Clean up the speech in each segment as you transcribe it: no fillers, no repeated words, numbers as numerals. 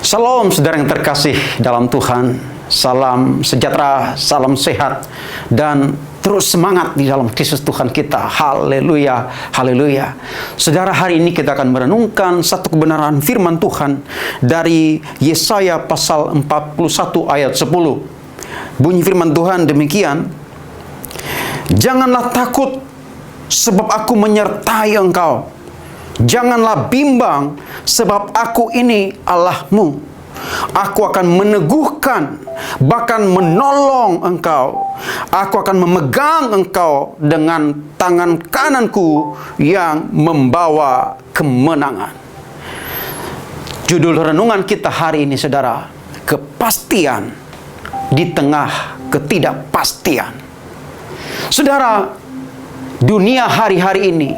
Shalom saudara yang terkasih dalam Tuhan. Salam sejahtera, salam sehat, dan terus semangat di dalam Kristus Tuhan kita. Haleluya, haleluya. Saudara, hari ini kita akan merenungkan satu kebenaran firman Tuhan dari Yesaya pasal 41 ayat 10. Bunyi firman Tuhan demikian, "Janganlah takut, sebab aku menyertai engkau. Janganlah bimbang, sebab aku ini Allahmu. Aku akan meneguhkan, bahkan menolong engkau. Aku akan memegang engkau dengan tangan kananku yang membawa kemenangan." Judul renungan kita hari ini, saudara, kepastian di tengah ketidakpastian. Saudara, dunia hari-hari ini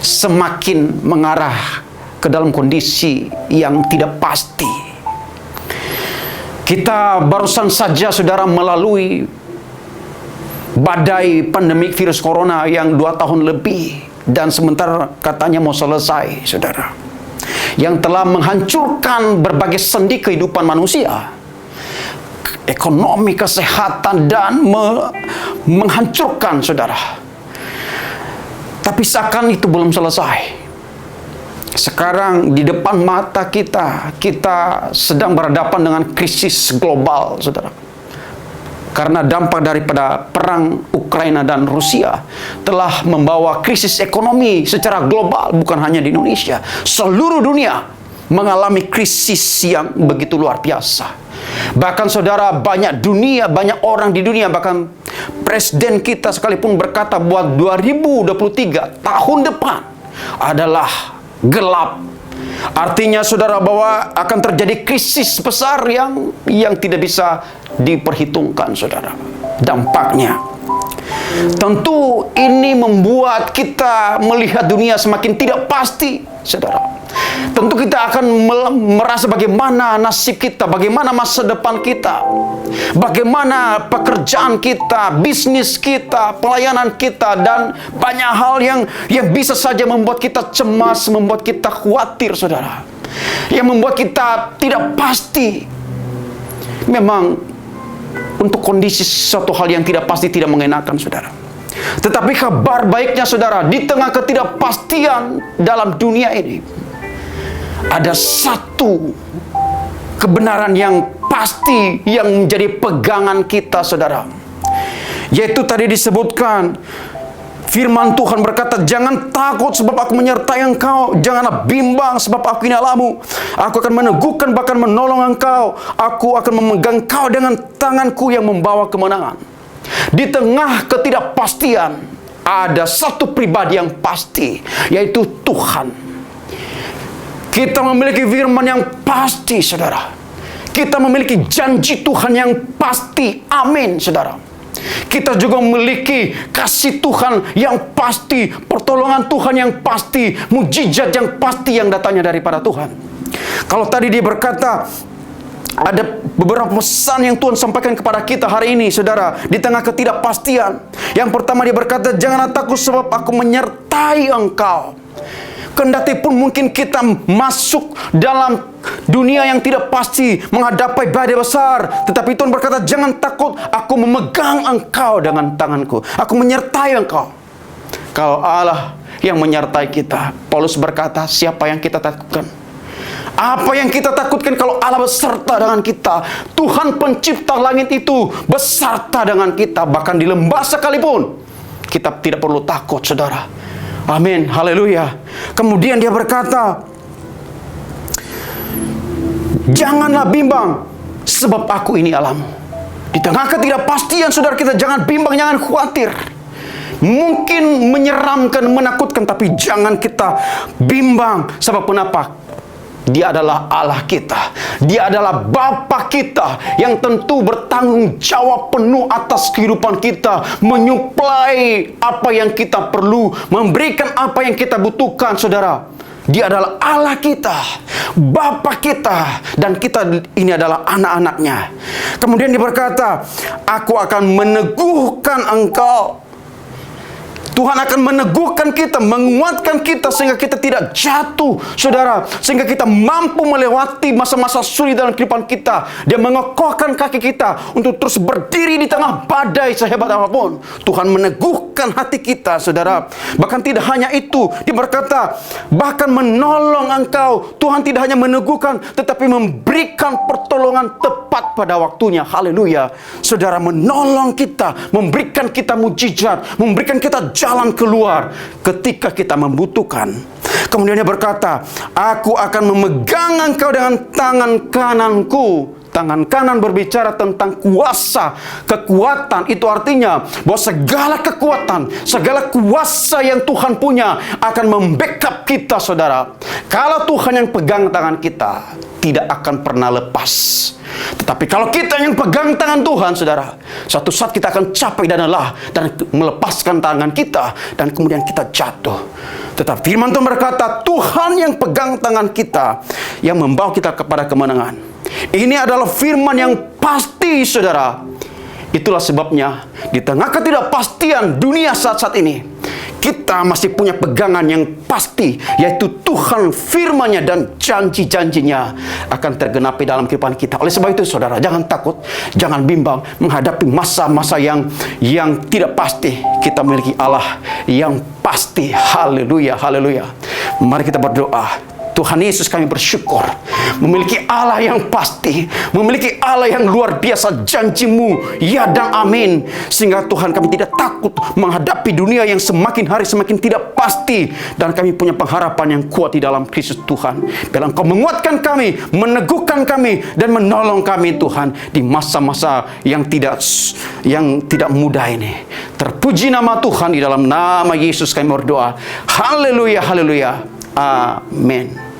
semakin mengarah ke dalam kondisi yang tidak pasti. Kita barusan saja, saudara, melalui badai pandemik virus corona yang 2 tahun lebih, dan sementara katanya mau selesai, saudara, yang telah menghancurkan berbagai sendi kehidupan manusia, ekonomi, kesehatan, dan menghancurkan, saudara. Tapi seakan itu belum selesai. Sekarang di depan mata kita sedang berhadapan dengan krisis global, saudara. Karena dampak daripada perang Ukraina dan Rusia telah membawa krisis ekonomi secara global, bukan hanya di Indonesia. Seluruh dunia mengalami krisis yang begitu luar biasa. Bahkan, saudara, banyak orang di dunia, bahkan presiden kita sekalipun berkata buat 2023, tahun depan adalah gelap. Artinya, saudara, bahwa akan terjadi krisis besar yang tidak bisa diperhitungkan, saudara, dampaknya. Tentu ini membuat kita melihat dunia semakin tidak pasti, saudara. Tentu kita akan merasa bagaimana nasib kita, bagaimana masa depan kita, bagaimana pekerjaan kita, bisnis kita, pelayanan kita, dan banyak hal yang bisa saja membuat kita cemas, membuat kita khawatir, saudara. Yang membuat kita tidak pasti. Memang untuk kondisi suatu hal yang tidak pasti tidak mengenakan, saudara. Tetapi kabar baiknya, saudara, di tengah ketidakpastian dalam dunia ini, ada satu kebenaran yang pasti yang menjadi pegangan kita, saudara. Yaitu tadi disebutkan, firman Tuhan berkata, "Jangan takut sebab aku menyertai engkau. Janganlah bimbang sebab aku ini Allahmu. Aku akan meneguhkan, bahkan menolong engkau. Aku akan memegang engkau dengan tanganku yang membawa kemenangan." Di tengah ketidakpastian ada satu pribadi yang pasti, yaitu Tuhan. Kita memiliki firman yang pasti, saudara. Kita memiliki janji Tuhan yang pasti. Amin, saudara. Kita juga memiliki kasih Tuhan yang pasti, pertolongan Tuhan yang pasti, mujizat yang pasti yang datangnya daripada Tuhan. Kalau tadi dia berkata, ada beberapa pesan yang Tuhan sampaikan kepada kita hari ini, saudara, di tengah ketidakpastian. Yang pertama, dia berkata, "Janganlah takut sebab aku menyertai engkau." Kendati pun mungkin kita masuk dalam dunia yang tidak pasti, menghadapi badai besar, tetapi Tuhan berkata, "Jangan takut, aku memegang engkau dengan tanganku. Aku menyertai engkau." Kalau Allah yang menyertai kita, Paulus berkata, siapa yang kita takutkan? Apa yang kita takutkan kalau Allah beserta dengan kita? Tuhan pencipta langit itu beserta dengan kita. Bahkan di lembah sekalipun kita tidak perlu takut, saudara. Amin, haleluya. Kemudian dia berkata, "Janganlah bimbang, sebab aku ini Allahmu." Di tengah ketidakpastian, saudara, kita jangan bimbang, jangan khawatir. Mungkin menyeramkan, menakutkan, tapi jangan kita bimbang. Sebab kenapa? Dia adalah Allah kita. Dia adalah Bapa kita yang tentu bertanggung jawab penuh atas kehidupan kita, menyuplai apa yang kita perlu, memberikan apa yang kita butuhkan, saudara. Dia adalah Allah kita, Bapa kita, dan kita ini adalah anak-anaknya. Kemudian dia berkata, "Aku akan meneguhkan engkau." Tuhan akan meneguhkan kita, menguatkan kita sehingga kita tidak jatuh, saudara. Sehingga kita mampu melewati masa-masa sulit dalam kehidupan kita. Dia mengokohkan kaki kita untuk terus berdiri di tengah badai sehebat apapun. Tuhan meneguhkan hati kita, saudara. Bahkan tidak hanya itu, dia berkata, bahkan menolong engkau. Tuhan tidak hanya meneguhkan, tetapi memberikan pertolongan tepat pada waktunya. Haleluya. Saudara, menolong kita, memberikan kita mujizat, memberikan kita jalan keluar ketika kita membutuhkan. Kemudian dia berkata, aku akan memegang engkau dengan tangan kananku. Tangan kanan berbicara tentang kuasa, kekuatan. Itu artinya bahwa segala kekuatan, segala kuasa yang Tuhan punya akan membackup kita, saudara. Kalau Tuhan yang pegang tangan kita, tidak akan pernah lepas. Tetapi kalau kita yang pegang tangan Tuhan, saudara, suatu saat kita akan capek dan lelah dan melepaskan tangan kita, dan kemudian kita jatuh. Tetapi firman Tuhan berkata, Tuhan yang pegang tangan kita, yang membawa kita kepada kemenangan. Ini adalah firman yang pasti, saudara. Itulah sebabnya di tengah ketidakpastian dunia saat-saat ini, kita masih punya pegangan yang pasti, yaitu Tuhan firman-Nya dan janji-janjinya akan tergenapi dalam kehidupan kita. Oleh sebab itu, saudara, jangan takut, jangan bimbang menghadapi masa-masa yang tidak pasti. Kita memiliki Allah yang pasti. Haleluya, haleluya. Mari kita berdoa. Tuhan Yesus, kami bersyukur memiliki Allah yang pasti, memiliki Allah yang luar biasa. Janji-Mu ya dan amin, sehingga Tuhan, kami tidak takut menghadapi dunia yang semakin hari semakin tidak pasti, dan kami punya pengharapan yang kuat di dalam Kristus Tuhan. Biarlah Engkau menguatkan kami, meneguhkan kami, dan menolong kami, Tuhan, di masa-masa yang tidak mudah ini. Terpuji nama Tuhan. Di dalam nama Yesus kami berdoa. Haleluya, haleluya. Amin.